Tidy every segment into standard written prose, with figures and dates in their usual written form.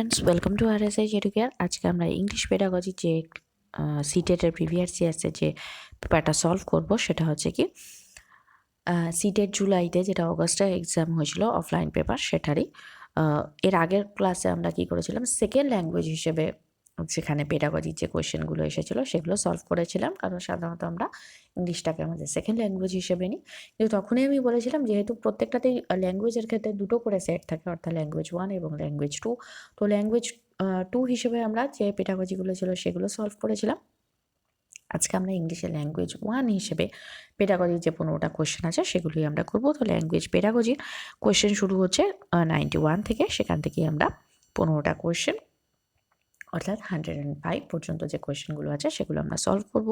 Friends, welcome to RSH educare. আজকে আমরা English pedagogy যে সিটেটের প্রিভিয়াস ইয়ার্সের যে পেপারটা সলভ করব সেটা হচ্ছে কি সিটেট জুলাইতে যেটা অগস্টে এক্সাম হয়েছিল অফলাইন পেপার সেটারই এর আগের ক্লাসে আমরা কি করেছিলাম সেকেন্ড ল্যাঙ্গুয়েজ হিসেবে সেখানে পেডাগজির যে কোয়েশ্চেনগুলো এসেছিলো সেগুলো সলভ করেছিলাম, কারণ সাধারণত আমরা ইংলিশটাকে আমাদের সেকেন্ড ল্যাঙ্গুয়েজ হিসেবে নিই। কিন্তু তখনই আমি বলেছিলাম যেহেতু প্রত্যেকটাতেই ল্যাঙ্গুয়েজের ক্ষেত্রে দুটো করে সেট থাকে, অর্থাৎ ল্যাঙ্গুয়েজ 1 এবং ল্যাঙ্গুয়েজ 2, তো ল্যাঙ্গুয়েজ 2 হিসেবে আমরা যে পেডাগজিগুলো ছিল সেগুলো সলভ করেছিলাম। আজকে আমরা ইংলিশের ল্যাঙ্গুয়েজ 1 হিসেবে পেডাগজির যে 15টা কোয়েশ্চেন আছে সেগুলোই আমরা করব। তো ল্যাঙ্গুয়েজ পেডাগজির কোয়েশ্চেন শুরু হচ্ছে 91 থেকে, সেখান থেকেই আমরা 15টা কোয়েশ্চেন অর্থাৎ 105 পর্যন্ত যে কোয়েশ্চেনগুলো আছে সেগুলো আমরা সলভ করব।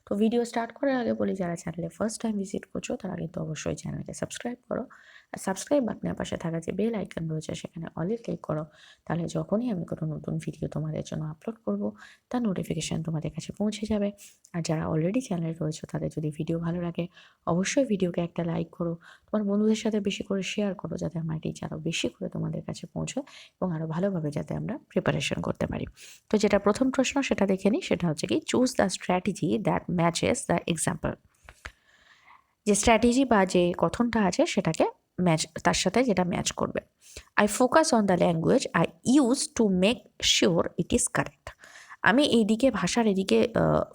তো ভিডিও স্টার্ট করার আগে বলি, যারা চ্যানেলে ফার্স্ট টাইম ভিজিট করছো তারা কিন্তু অবশ্যই চ্যানেলকে সাবস্ক্রাইব করো, আর সাবস্ক্রাইব বাটনের পাশে থাকা যে বেল আইকন রয়েছে সেখানে অলে ক্লিক করো। তাহলে যখনই আমি কোনো নতুন ভিডিও তোমাদের জন্য আপলোড করব তার নোটিফিকেশান তোমাদের কাছে পৌঁছে যাবে। আর যারা অলরেডি চ্যানেলে রয়েছে তাদের যদি ভিডিও ভালো লাগে অবশ্যই ভিডিওকে একটা লাইক করো, তোমার বন্ধুদের সাথে বেশি করে শেয়ার করো, যাতে আমার টিচ আরও বেশি করে তোমাদের কাছে পৌঁছয় এবং আরও ভালোভাবে যাতে আমরা প্রিপারেশন করতে পারি। তো যেটা প্রথম প্রশ্ন সেটা দেখে নিই, সেটা হচ্ছে কি choose the strategy that matches the example. যে স্ট্র্যাটেজি বা যে কথনটা আছে সেটাকে তার সাথে যেটা ম্যাচ করবে। I focus on the language I use to make sure it is correct. আমি এইদিকে ভাষার এদিকে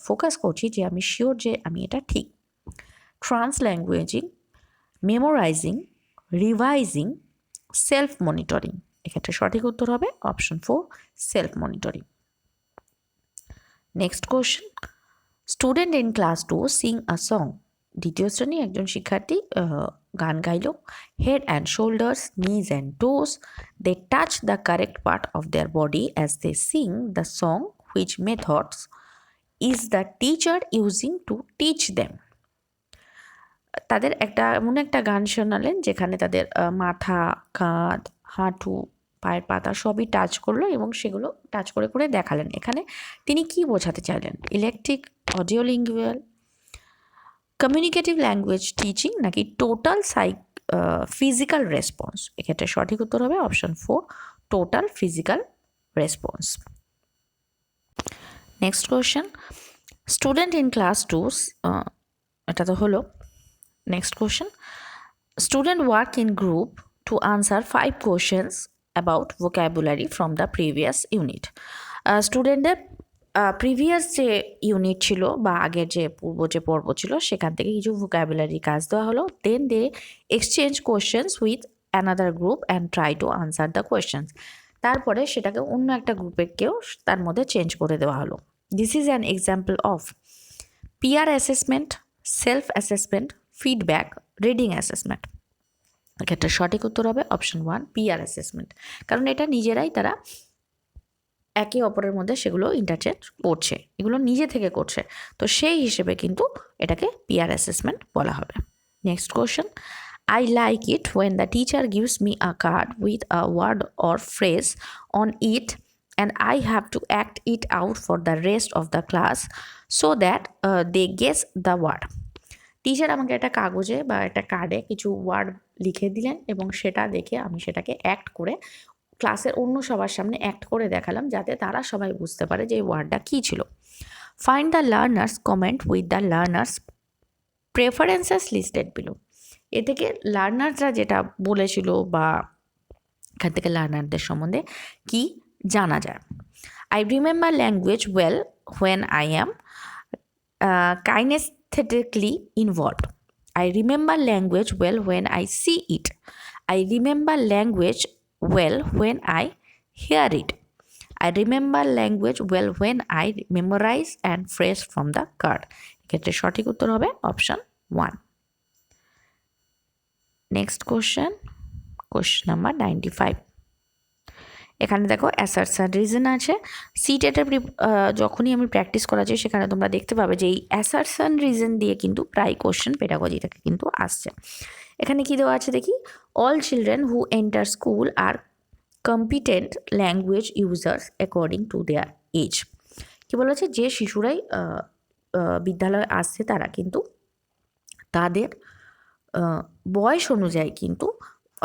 ফোকাস করছি যে আমি শিওর যে আমি এটা ঠিক। Translanguaging, memorizing, revising, self monitoring. এক্ষেত্রে সঠিক উত্তর হবে option 4, self monitoring. Next question, student in class 2 sing a song. দ্বিতীয় শ্রেণী একজন শিক্ষার্থী গান গাইল। Head and shoulders, knees and toes, they touch the correct part of their body as they sing the song, which methods is the teacher using to teach them. তাদের এমন একটা গান শোনালেন যেখানে তাদের মাথা, কাঁধ, হাঁটু, পায়ের পাতা সবই টাচ করলো এবং সেগুলো টাচ করে করে দেখালেন। এখানে তিনি কি বোঝাতে চাইলেন? Electric, audio lingual, communicative language teaching, নাকি টোটাল ফিজিক্যাল রেসপন্স? এক্ষেত্রে সঠিক উত্তর হবে option 4, total physical response. Next question, student in class 2, এটা তো হলো। Next question, student work in group to answer 5 questions about vocabulary from the previous unit. স্টুডেন্টদের previous যে ইউনিট ছিল বা আগের যে পর্ব ছিল সেখান থেকে কিছু ভোকাবুলারি কাজ দেওয়া হলো। Then they exchange questions with another group and try to answer the questions. তারপরে সেটাকে অন্য একটা গ্রুপেরকেও তার মধ্যে চেঞ্জ করে দেওয়া হলো। This is an example of peer assessment, self assessment, feedback, reading assessment. এক্ষেত্রে সঠিক উত্তর হবে অপশন 1, পিয়ার অ্যাসেসমেন্ট, কারণ এটা নিজেরাই তারা একে অপরের মধ্যে সেগুলো ইন্টারচেঞ্জ করছে, এগুলো নিজে থেকে করছে, তো সেই হিসেবে কিন্তু এটাকে পিয়ার অ্যাসেসমেন্ট বলা হবে। Next question, I like it when the teacher gives me a card with a word or phrase on it and I have to act it out for the rest of the class so that they guess the word. Teacher আমাকে একটা কাগজে বা একটা কার্ডে কিছু word লিখে দিলেন এবং সেটা দেখে আমি সেটাকে অ্যাক্ট করে ক্লাসের অন্য সবার সামনে অ্যাক্ট করে দেখালাম, যাতে তারা সবাই বুঝতে পারে যে এই ওয়ার্ডটা কী ছিল। Find the learners comment with the learners preferences listed below. এ থেকে লার্নাররা যেটা বলেছিল বা এখান থেকে লার্নারদের সম্বন্ধে কি জানা যায়। I remember language well when I am kinesthetically involved. I remember language well when I see it. I remember language well when I hear it. I remember language well when I memorize and phrase from the card. এক্ষেত্রে সঠিক উত্তর হবে option 1. Next question, question number 95। এখানে দেখো asserts reason আছে। সিটেটের যখনই আমি practice করাচ্ছি সেখানে তোমরা দেখতে পাবে যে এই অ্যাসার্টস রিজন দিয়ে কিন্তু প্রায় কোশ্চেন পেডাগজি থেকে কিন্তু আসছে। এখানে কি দেওয়া আছে দেখি, all children who enter school are competent language users according to their age. কি বলা হচ্ছে, যে শিশুরাই বিদ্যালয়ে আসছে তারা কিন্তু তাদের বয়স অনুযায়ী কিন্তু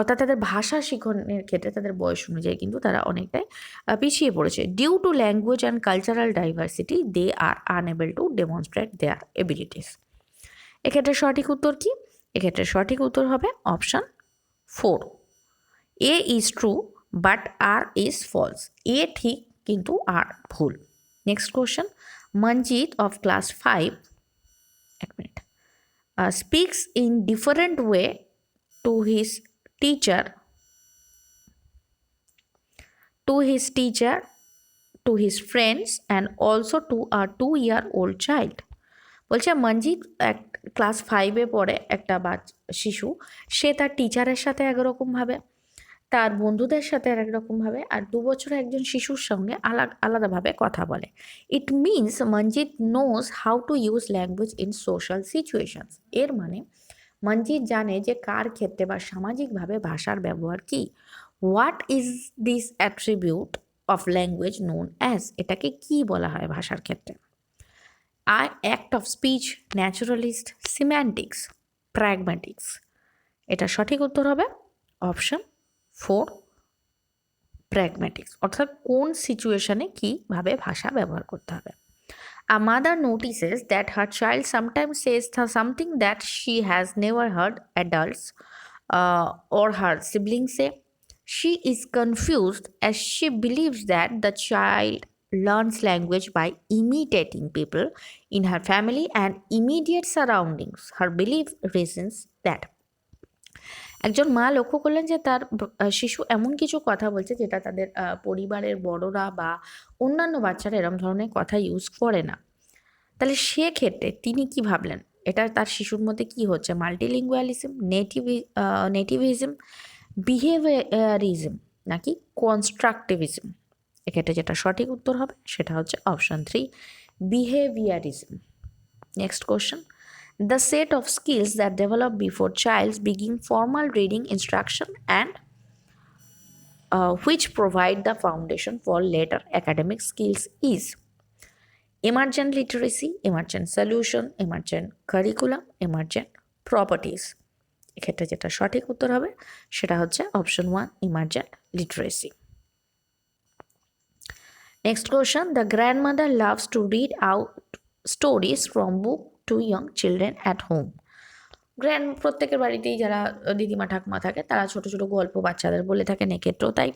অর্থাৎ তাদের ভাষা শিখনের ক্ষেত্রে তাদের বয়স অনুযায়ী কিন্তু তারা অনেকটাই পিছিয়ে পড়েছে। Due to language and cultural diversity they are unable to demonstrate their abilities. এক্ষেত্রে সঠিক উত্তর কি? এক্ষেত্রে সঠিক উত্তর হবে option 4, A is true but R is false. A ঠিক কিন্তু আর ভুল। Next question, Manjit of class 5, এক minute, speaks in different way to his teacher, to his friends and also to a 2-year-old child. বলছে মঞ্জিত এক class 5-এ পড়ে একটা শিশু, সে তার টিচারের সাথে একরকমভাবে, তার বন্ধুদের সাথে আর একরকমভাবে, আর 2 বছরের একজন শিশুর সঙ্গে আলাদাভাবে কথা বলে। It means Manjit knows how to use language in social situations. এর মানে মঞ্জিত জানে যে কার ক্ষেত্রে বা সামাজিকভাবে ভাষার ব্যবহার কী। What is this attribute of language known as, এটাকে কি বলা হয় ভাষার ক্ষেত্রে? Act of speech, naturalist, semantics, pragmatics. এটা সঠিক উত্তর হবে অপশন 4, প্র্যাগম্যাটিক্স। অর্থাৎ কোন সিচুয়েশনে কীভাবে ভাষা ব্যবহার করতে হবে। A mother notices that her child sometimes says something that she has never heard adults or her siblings say. She is confused as she believes that the child learns language by imitating people in her family and immediate surroundings. Her belief reasons that একজন মা লক্ষ্য করলেন যে তার শিশু এমন কিছু কথা বলছে যেটা তাদের পরিবারের বড়রা বা অন্যান্য বাচ্চারা এরম ধরনের কথা ইউজ করে না। তাহলে সেক্ষেত্রে তিনি কি ভাবলেন, এটা তার শিশুর মধ্যে কি হচ্ছে, মাল্টিলিঙ্গুয়ালিজম, নেটিভিজম, বিহেভিয়ারিজম নাকি কনস্ট্রাকটিভিজম? এক্ষেত্রে যেটা সঠিক উত্তর হবে সেটা হচ্ছে option 3, behaviourism. Next question, the set of skills that develop before child's begin formal reading instruction and which provide the foundation for later academic skills is emergent literacy, emergent solution, emergent curriculum, emergent properties. এক্ষেত্রে যেটা সঠিক উত্তর হবে সেটা হচ্ছে option 1, emergent literacy. Next question, the grandmother loves to read out stories from book to young children at home. প্রত্যেকের বাড়িতেই যারা দিদিমা ঠাকুমা থাকে তারা ছোট ছোট গল্প বাচ্চাদের বলে থাকেন, এক্ষেত্রেও তাই।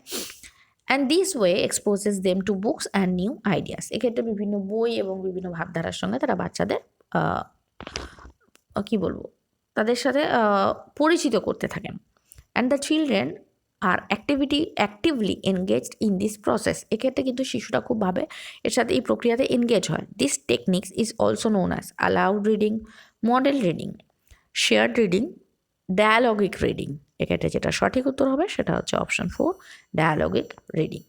And this way exposes them to books and new ideas. এক্ষেত্রে বিভিন্ন বই এবং বিভিন্ন ভাবধারার সঙ্গে তারা বাচ্চাদের কি বলবো তাদের সাথে পরিচিত করতে থাকেন। And the children are actively engaged in this process. এক্ষেত্রে কিন্তু শিশুরা খুবভাবে এর সাথে এই প্রক্রিয়াতে এনগেজ হয়। This techniques is also known as aloud reading, model reading, shared reading, dialogic reading. এক্ষেত্রে যেটা সঠিক উত্তর হবে সেটা হচ্ছে option 4, dialogic reading.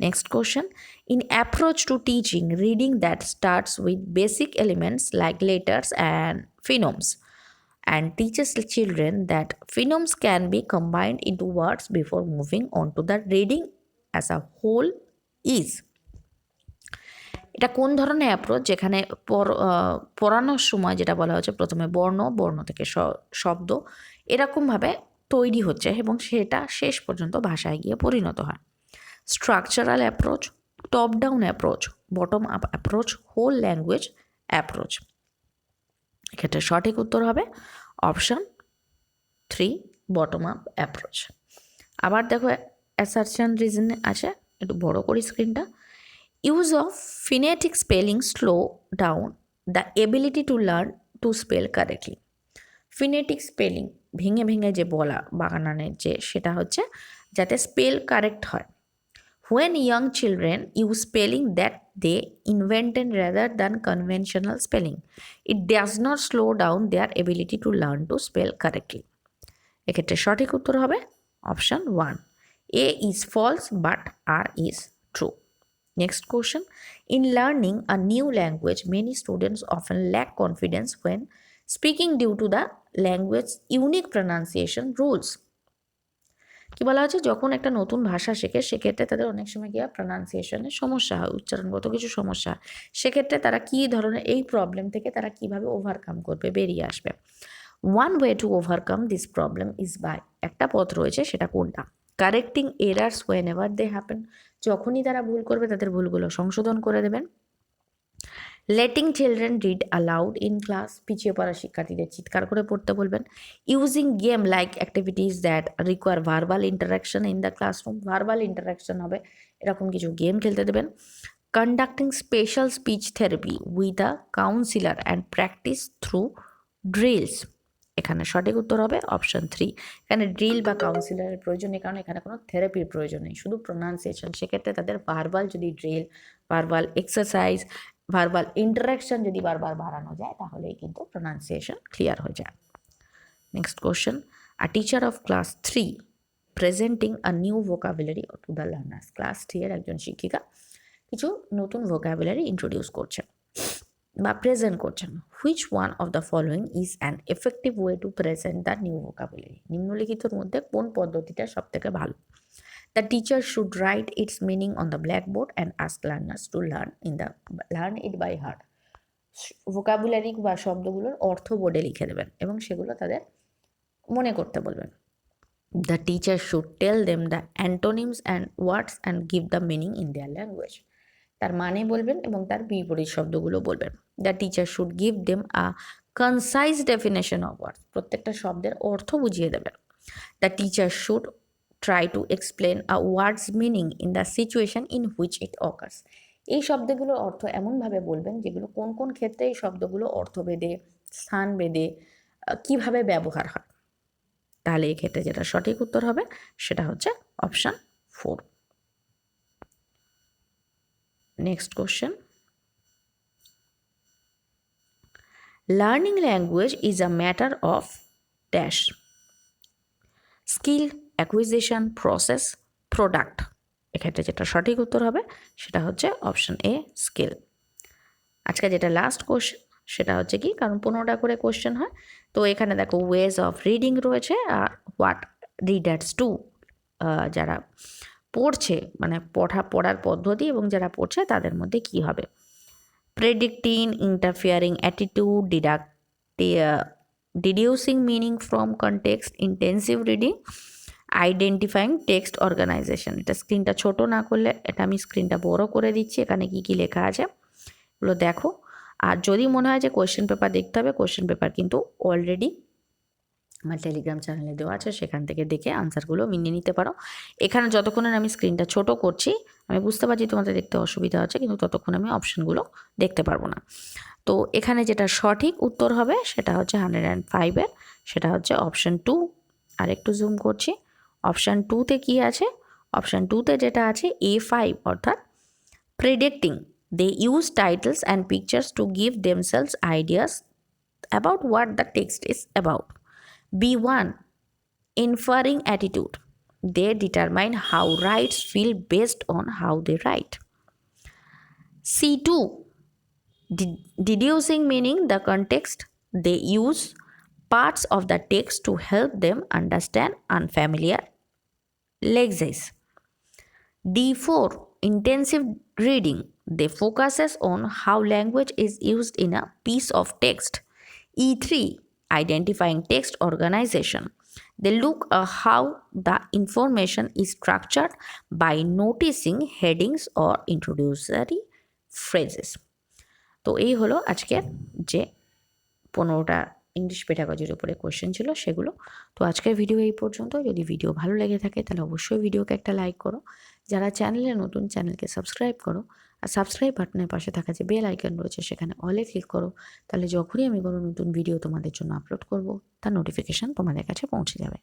Next question, in approach to teaching reading that starts with basic elements like letters and phonemes and teaches the children that phonemes can be combined into words before moving on to the reading as a whole is. এটা কোন ধরনের approach যেখানে পড়ানোর সময় যেটা বলা হচ্ছে প্রথমে বর্ণ থেকে শব্দ এরকমভাবে তৈরি হচ্ছে এবং সেটা শেষ পর্যন্ত ভাষায় গিয়ে পরিণত হয়। Structural approach, top down approach, bottom up approach, whole language approach. এক্ষেত্রে সঠিক উত্তর হবে অপশান 3, বটম আপ অ্যাপ্রোচ। আবার দেখো অ্যাসারশন রিজন আছে, একটু বড় করি স্ক্রিনটা। Use of phonetic spelling slow down the ability to learn to spell correctly. Phonetic spelling ভেঙে ভেঙে যে বলা বাগানের যে সেটা হচ্ছে যাতে স্পেল কারেক্ট হয়। When young children use spelling that they invented rather than conventional spelling, it does not slow down their ability to learn to spell correctly. এক্ষেত্রে সঠিক উত্তর হবে option 1, A is false but R is true. Next question, in learning a new language, many students often lack confidence when speaking due to the language's unique pronunciation rules. কি বলা হচ্ছে, যখন একটা নতুন ভাষা শেখে সেক্ষেত্রে তাদের অনেক সময় কি হয়, প্রনাউন্সিয়েশনের সমস্যা হয়, উচ্চারণগত কিছু সমস্যা। সেক্ষেত্রে তারা কী ধরনের এই প্রবলেম থেকে তারা কিভাবে ওভারকাম করবে, বেরিয়ে আসবে। One way to overcome this problem is by একটা পথ রয়েছে, সেটা কোনটা? Correcting errors whenever they happen, যখনই তারা ভুল করবে তাদের ভুলগুলো সংশোধন করে দেবেন। Letting children read aloud in class, পিছিয়ে পড়া শিক্ষার্থীদের চিৎকার করে পড়তে বলবেন। Using game like activities that require verbal interaction in the classroom, verbal interaction হবে এরকম কিছু গেম খেলতে দেবেন। Conducting special speech therapy with a councillor and practice through drills, এখানে সঠিক উত্তর হবে অপশন 3। এখানে ড্রিল বা কাউন্সিলারের প্রয়োজন নেই, কারণ এখানে কোনো থেরাপির প্রয়োজন নেই, শুধু প্রোনাউন্সিয়েশন। সেক্ষেত্রে তাদের ভার্বাল যদি drill, verbal exercise, verbal interaction যদি বারবার বাড়ানো যায়, তাহলেই কিন্তু প্রোনাউন্সিয়েশন ক্লিয়ার হয়ে যায়। Next question, a teacher of class 3 presenting a new vocabulary to the learners, class 3 এর একজন শিক্ষিকা কিছু নতুন ভোকাবুলারি ইন্ট্রোডিউস করছেন বা প্রেজেন্ট করছেন। Which one of the following is an effective way to present the new vocabulary, নিম্নলিখিতর মধ্যে কোন পদ্ধতিটা সব থেকে ভালো? The teacher should write its meaning on the blackboard and ask learners to learn it by heart, vocabulary বা শব্দগুলোর অর্থ বোর্ডে লিখে দেবেন এবং সেগুলো তাদের মনে করতে বলবেন। The teacher should tell them the antonyms and words and give the meaning in their language, তার মানে বলবেন এবং তার বিপরীত শব্দগুলো বলবেন। The teacher should give them a concise definition of words, প্রত্যেকটা শব্দের অর্থ বুঝিয়ে দেবেন। The teacher should try to explain a word's meaning in the situation in which it occurs, এই শব্দগুলোর অর্থ এমনভাবে বলবেন যেগুলো কোন কোন ক্ষেত্রে এই শব্দগুলো অর্থভেদে, স্থানভেদে কীভাবে ব্যবহার হয়। তাহলে এই ক্ষেত্রে যেটা সঠিক উত্তর হবে সেটা হচ্ছে option 4। Next question, learning language is a matter of dash, skill, acquisition, process, product, এক্ষেত্রে যেটা সঠিক উত্তর হবে সেটা হচ্ছে অপশান এ, স্কিল। আজকে যেটা লাস্ট কোশ্চেন সেটা হচ্ছে কি, কারণ 15টা করে কোশ্চেন হয়, তো এখানে দেখো ওয়েজ অফ রিডিং রয়েছে আর হোয়াট রিডার্স টু, যারা পড়ছে মানে পড়ার পদ্ধতি এবং যারা পড়ছে তাদের মধ্যে কি হবে? Predicting, interfering attitude, deducing meaning from context, intensive reading, identifying text organization. এটা স্ক্রিনটা ছোট না করলে, এটা আমি স্ক্রিনটা বড় করে দিচ্ছি, এখানে কি কি লেখা আছে এগুলো দেখো। আর যদি মনে হয় যে কোয়েশ্চেন পেপার দেখতে হবে, কোয়েশ্চেন পেপার কিন্তু অলরেডি আমার টেলিগ্রাম চ্যানেলে দেওয়া আছে, সেখান থেকে দেখে আনসারগুলো মিলিয়ে নিতে পারো। এখানে যতক্ষণ আমি স্ক্রিনটা ছোট করছি, আমি বুঝতে পারছি তোমাদের দেখতে অসুবিধা হচ্ছে, কিন্তু ততক্ষণ আমি অপশানগুলো দেখতে পারবো না। তো এখানে যেটা সঠিক উত্তর হবে সেটা হচ্ছে 105-এর, সেটা হচ্ছে অপশান 2। আর একটু জুম করছি, অপশান 2-তে কী আছে? অপশান 2-তে যেটা আছে A5, অর্থাৎ predicting, they use titles and pictures to give themselves ideas about what the text is about. B1, inferring attitude, they determine how writers feel based on how they write. C2, deducing meaning, the context, they use parts of the text to help them understand unfamiliar lexemes. D4, intensive reading, they focuses on how language is used in a piece of text. E3, identifying text organization, they look at how the information is structured by noticing headings or introductory phrases. তো এই হলো আজকের যে 15টা English পেডাগজির উপরে question ছিল সেগুলো। তো আজকের ভিডিও এই পর্যন্ত। যদি ভিডিও ভালো লেগে থাকে তাহলে অবশ্যই ভিডিওকে একটা লাইক করো, যারা চ্যানেলে নতুন চ্যানেলকে সাবস্ক্রাইব করো, আর সাবস্ক্রাইব বাটনের পাশে থাকা যে বেল আইকন রয়েছে সেখানে অলে ক্লিক করো, তাহলে যখনই আমি কোনো নতুন ভিডিও তোমাদের জন্য আপলোড করব তার নোটিফিকেশান তোমাদের কাছে পৌঁছে যাবে।